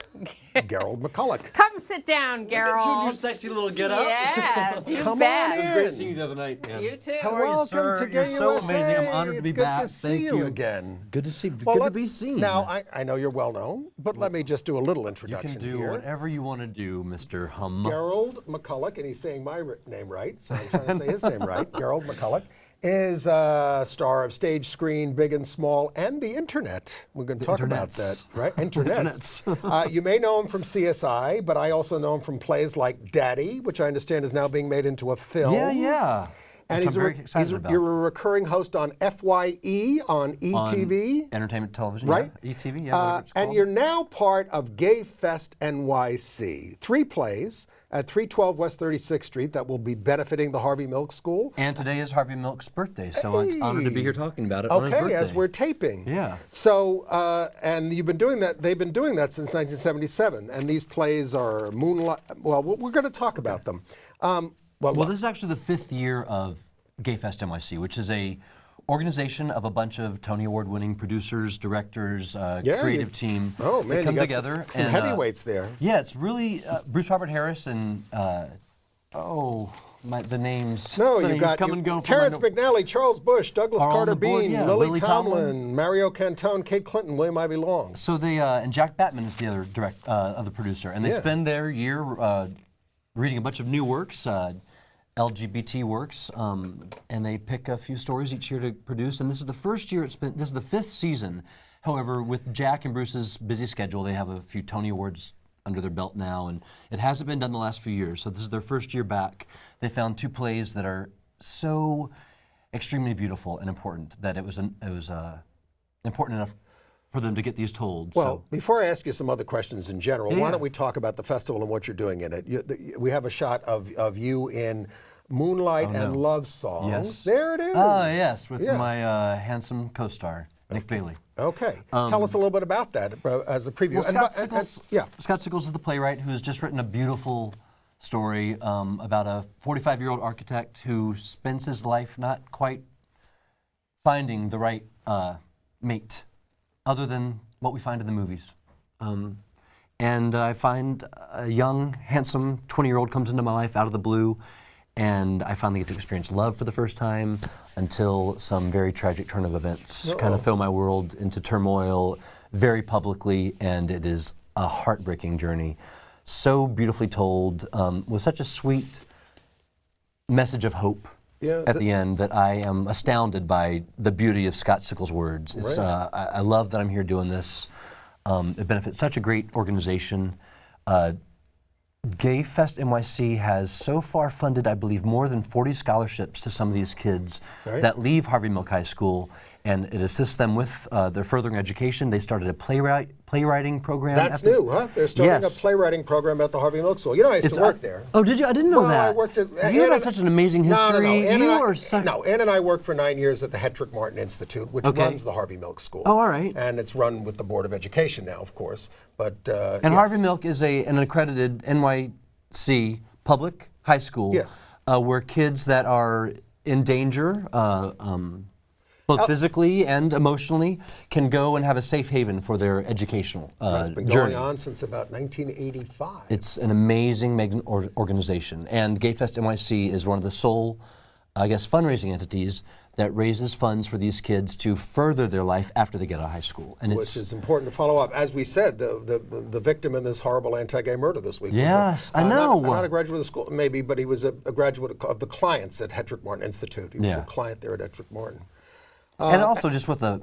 Gerald McCulloch. Come sit down, Gerald. Your sexy little get up. Yes, you Come bet. on in. Great seeing you the other night, man. You too. How are you, Welcome sir? to You're Gay so USA. amazing. I'm honored to be It's back. Good to see Thank you you again. Good to see. Well, good to be seen. Now, I know you're well known, but let me just do a little you introduction can do here. whatever you want to do, Mr. Hum. Gerald McCulloch, and he's saying my name right, so I'm trying to say his name right. Gerald McCulloch is a star of stage, screen, big and small, and the internet. We're going to talk about that, right? Internets. You may know him from CSI, but I also know him from plays like Daddy, which I understand is now being made into a film. Yeah. And Which I'm very excited about. you're a recurring host on FYE on ETV. On entertainment television, Right? Yeah. ETV, yeah. whatever it's And called. you're now part of Gay Fest NYC. 3 plays at 312 West 36th Street that will be benefiting the Harvey Milk School. And today is Harvey Milk's birthday, so it's honored to be here talking about it on his Okay, birthday. as we're taping. Yeah. So, and you've been doing that, they've been doing that since 1977. And these plays are Moonlight, well, we're going to talk about them. Well, this is actually the 5th year of Gay Fest NYC, which is a organization of a bunch of Tony Award-winning producers, directors, creative team. Oh, man, that come you got together. some and, heavyweights there. Yeah, it's really Bruce Robert Harris and the names. No, the you names got come and go. Terrence McNally, Charles Bush, Douglas Are on Carter the board, Bean, yeah, Lily Lily Tomlin, Tomlin. Mario Cantone, Kate Clinton, William Ivy Long. So they and Jack Batman is the other other producer, and they Yeah. spend their year reading a bunch of new works, LGBT works, and they pick a few stories each year to produce. And this is the first year this is the 5th season. However, with Jack and Bruce's busy schedule, they have a few Tony Awards under their belt now, and it hasn't been done the last few years. So this is their first year back. They found 2 plays that are so extremely beautiful and important that it was important enough for them to get these told. Well, before I ask you some other questions in general, why Yeah. don't we talk about the festival and what you're doing in it? We have a shot of you in Moonlight and Love Songs. Yes. There it is. Oh, yes, with Yeah. my handsome co-star, Nick Bailey. Okay. Tell us a little bit about that as a preview. Well, And Scott bu- Sickles, yeah. Scott Sickles is the playwright who's just written a beautiful story about a 45-year-old architect who spends his life not quite finding the right mate, other than what we find in the movies. And I find a young, handsome 20-year-old comes into my life out of the blue, and I finally get to experience love for the first time until some very tragic turn of events kind of throw my world into turmoil very publicly, and it is a heartbreaking journey. So beautifully told, with such a sweet message of hope at the end that I am astounded by the beauty of Scott Sickles' words. It's, I love that I'm here doing this. It benefits such a great organization. Gay Fest NYC has so far funded, I believe, more than 40 scholarships to some of these kids that leave Harvey Milk High School and it assists them with their furthering education. They started a playwriting program. That's new, huh? They're starting a playwriting program at the Harvey Milk School. You know, I used to work there. Oh, did you? I didn't know that. I worked at... You had such an amazing history. Ann and I worked for 9 years at the Hetrick Martin Institute, which runs the Harvey Milk School. Oh, all right. And it's run with the Board of Education now, of course. But and Harvey Milk is an accredited NYC public high school where kids that are in danger, both physically and emotionally, can go and have a safe haven for their educational journey. It's been going on since about 1985. It's an amazing organization, and GayFest NYC is one of the sole, I guess, fundraising entities that raises funds for these kids to further their life after they get out of high school. And which is important to follow up. As we said, the victim in this horrible anti-gay murder this week was I know. Not a graduate of the school, maybe, but he was a graduate of the clients at Hetrick Martin Institute. He was a client there at Hetrick Martin. And also just with the,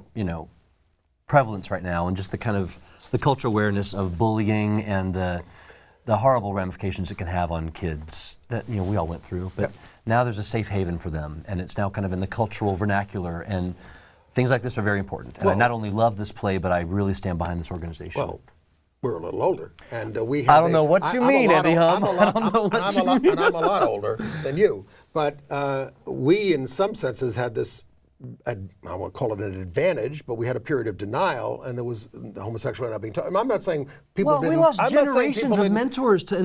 prevalence right now and just the kind of the cultural awareness of bullying and the horrible ramifications it can have on kids that, we all went through. But now there's a safe haven for them, and it's now kind of in the cultural vernacular, and things like this are very important. And I not only love this play, but I really stand behind this organization. Well, we're a little older, and we have I don't know what you mean, Eddie Hum. I don't know what you mean. And I'm a lot older than you. But we, in some senses, had this, I won't call it an advantage, but we had a period of denial, and there was homosexuality not being taught. I'm not saying people didn't. Well, we lost generations of mentors to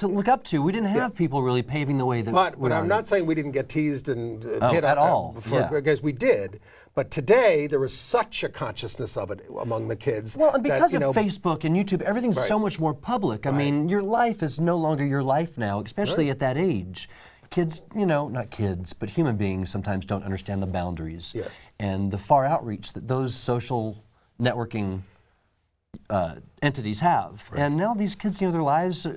look up to. We didn't have people really paving the way that. But I'm not saying we didn't get teased and hit at all. Because we did. But today there is such a consciousness of it among the kids. Well, and because of Facebook and YouTube, everything's so much more public. I mean, your life is no longer your life now, especially at that age. Kids, not kids, but human beings sometimes don't understand the boundaries and the far outreach that those social networking entities have. And now these kids, their lives,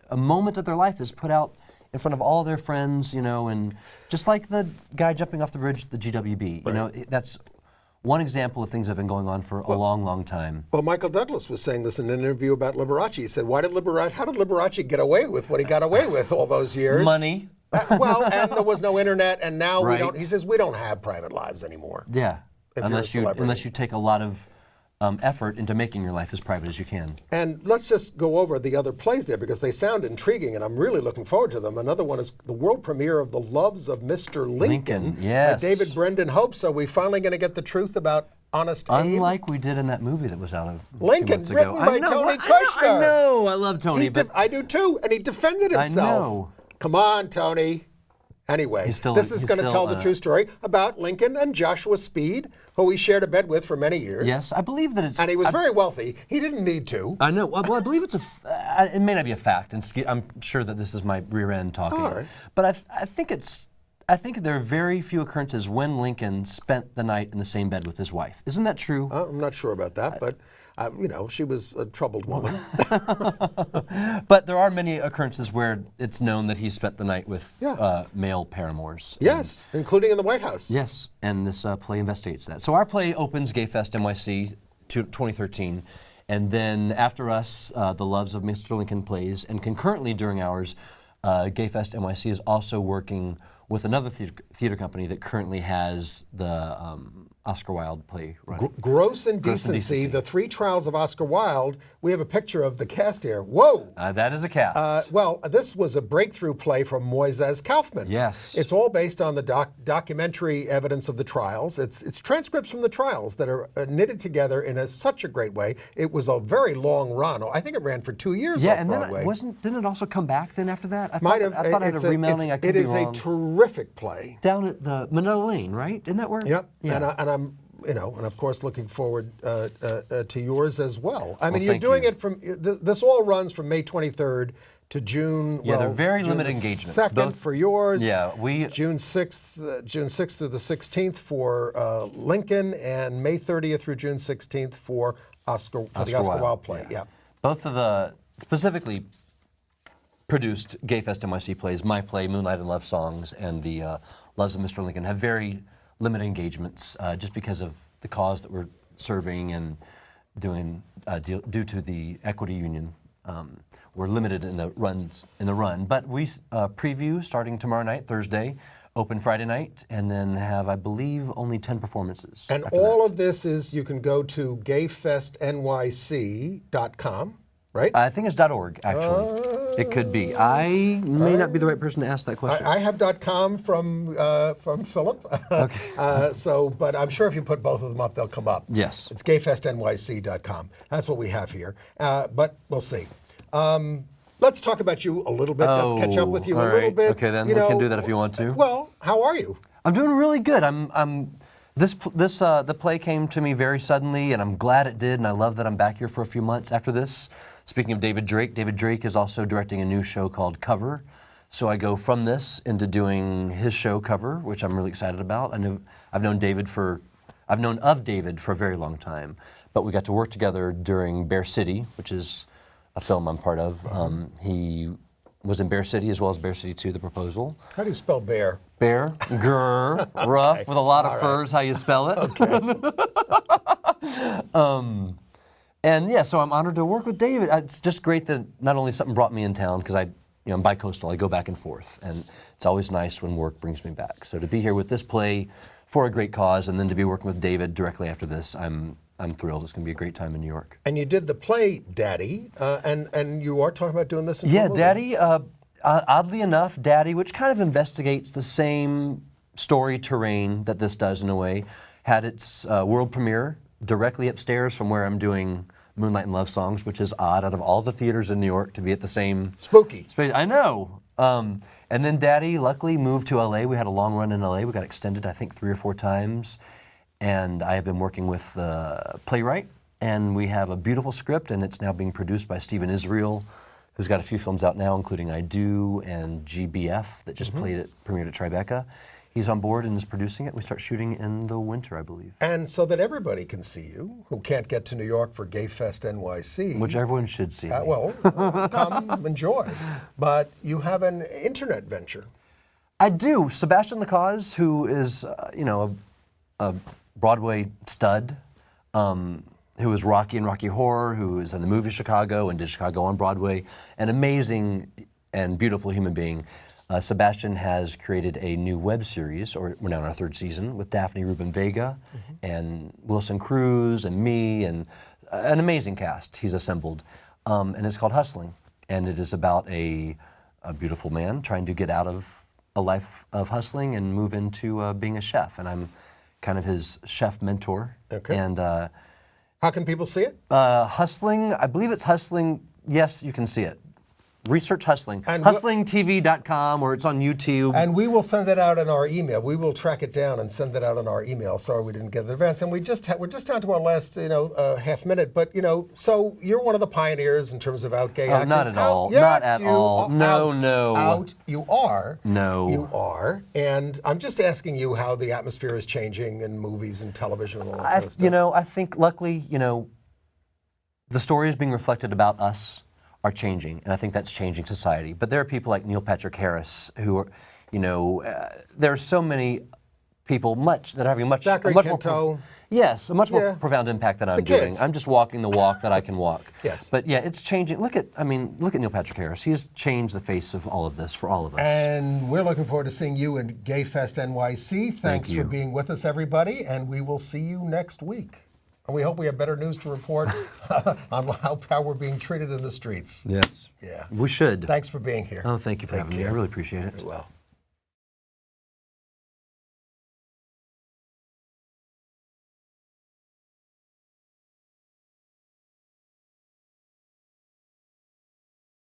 a moment of their life is put out in front of all their friends, and just like the guy jumping off the bridge at the GWB, that's one example of things that have been going on for a long, long time. Well, Michael Douglas was saying this in an interview about Liberace. He said, how did Liberace get away with what he got away with all those years? Money. Well, and there was no internet, and now we don't. He says we don't have private lives anymore. Yeah, unless you take a lot of effort into making your life as private as you can. And let's just go over the other plays there because they sound intriguing, and I'm really looking forward to them. Another one is the world premiere of The Loves of Mr. Lincoln by David Brendan Hope. So we finally going to get the truth about Honest Abe. Unlike we did in that movie that was out of Lincoln, 2 months written ago. by Tony Kushner. I know, I love Tony. I do too, and he defended himself. I know. Come on, Tony. Anyway, this is going to tell the true story about Lincoln and Joshua Speed, who he shared a bed with for many years. Yes, I believe that it's... And he was very wealthy. He didn't need to. I know. Well, I believe it's it may not be a fact, and I'm sure that this is my rear end talking. All right. But I think there are very few occurrences when Lincoln spent the night in the same bed with his wife. Isn't that true? I'm not sure about that, but... she was a troubled woman. But there are many occurrences where it's known that he spent the night with male paramours. Yes, including in the White House. Yes, and this play investigates that. So our play opens GayFest NYC 2013, and then after us, The Loves of Mr. Lincoln plays, and concurrently during ours, GayFest NYC is also working with another theater company that currently has the Oscar Wilde play running. Gross Indecency, The Three Trials of Oscar Wilde. We have a picture of the cast here. Whoa! That is a cast. Well, this was a breakthrough play from Moises Kaufman. Yes. It's all based on the documentary evidence of the trials. It's transcripts from the trials that are knitted together in such a great way. It was a very long run. I think it ran for 2 years off Broadway. And didn't it also come back then after that? I thought I had a remounting. I could be wrong. It is a terrific play. Down at the Manila Lane, right? Isn't that where? Yep. Yeah. And I'm, and of course looking forward to yours as well. I mean, you're doing it from, this all runs from May 23rd to June. Yeah, they're very limited engagements. 2nd for yours. Yeah, June 6th through the 16th for Lincoln, and May 30th through June 16th for the Oscar Wilde play. Yeah. Both of the specifically produced GayFest NYC plays, my play, Moonlight and Love Songs, and the Loves of Mr. Lincoln, have very limited engagements just because of the cause that we're serving and doing due to the Equity Union. We're limited in the run, but we preview starting tomorrow night, Thursday, open Friday night, and then have, I believe, only 10 performances. And after all that. of this is, you can go to gayfestnyc.com, right? I think it's .org, actually. It could be. I may not be the right person to ask that question. I have .com from Philip. Okay. But I'm sure if you put both of them up, they'll come up. Yes. It's gayfestnyc.com. That's what we have here. But we'll see. Let's talk about you a little bit. Let's catch up with you all a little right. bit. Okay, then we can do that if you want to. Well, how are you? I'm doing really good. The play came to me very suddenly, and I'm glad it did, and I love that I'm back here for a few months after this. Speaking of David Drake is also directing a new show called Cover. So I go from this into doing his show Cover, which I'm really excited about. I've known of David for a very long time, but we got to work together during Bear City, which is a film I'm part of. He was in Bear City as well as Bear City 2, The Proposal. How do you spell bear? Bear, grr, rough, with a lot of furs, how you spell it. Okay. And yeah, so I'm honored to work with David. It's just great that not only something brought me in town, because I'm bi-coastal, I go back and forth, and it's always nice when work brings me back. So to be here with this play for a great cause, and then to be working with David directly after this, I'm thrilled. It's going to be a great time in New York. And you did the play Daddy, and you are talking about doing this in Yeah, movie. Daddy, oddly enough, Daddy, which kind of investigates the same story terrain that this does in a way, had its world premiere directly upstairs from where I'm doing Moonlight and Love Songs, which is odd out of all the theaters in New York to be at the same Spooky. space. I know. And then Daddy luckily moved to LA. We had a long run in LA. We got extended, I think, 3 or 4 times. And I have been working with the playwright, and we have a beautiful script, and it's now being produced by Stephen Israel, who's got a few films out now, including I Do and GBF that just premiered at Tribeca. He's on board and is producing it. We start shooting in the winter, I believe. And so that everybody can see you, who can't get to New York for Gayfest NYC. Which everyone should see. Come enjoy. But you have an internet venture. I do. Sebastian Lacaze, who is, a Broadway stud, who is Rocky in Rocky Horror, who is in the movie Chicago and did Chicago on Broadway, an amazing and beautiful human being. Sebastian has created a new web series, or we're now in our 3rd season, with Daphne Rubin Vega and Wilson Cruz and me, and an amazing cast he's assembled. And it's called Hustling. And it is about a beautiful man trying to get out of a life of hustling and move into being a chef. And I'm kind of his chef mentor. Okay. And how can people see it? Hustling, I believe it's Hustling. Yes, you can see it. Research Hustling. And HustlingTV.com, or it's on YouTube. And we will send it out in our email. We will track it down and send it out in our email. Sorry we didn't get it in advance. And we're just down to our last, half minute. But, so you're one of the pioneers in terms of out gay actors. Not at all. Yes, Not at you all. are. No. Out. You are. No. You are. And I'm just asking you how the atmosphere is changing in movies and television and all that kind of stuff. I think luckily, the stories being reflected about us are changing, and I think that's changing society. But there are people like Neil Patrick Harris who are, there are so many people that are having a much Quinto. Yes, a much more profound impact than I'm doing. kids. I'm just walking the walk that I can walk. Yes. But yeah, it's changing. Look at Neil Patrick Harris. He's changed the face of all of this for all of us. And we're looking forward to seeing you in Gayfest NYC. Thanks you. for being with us, everybody, and we will see you next week. And we hope we have better news to report on how we're being treated in the streets. Yes. Yeah. We should. Thanks for being here. Oh, thank you for having me. I really appreciate it. Well.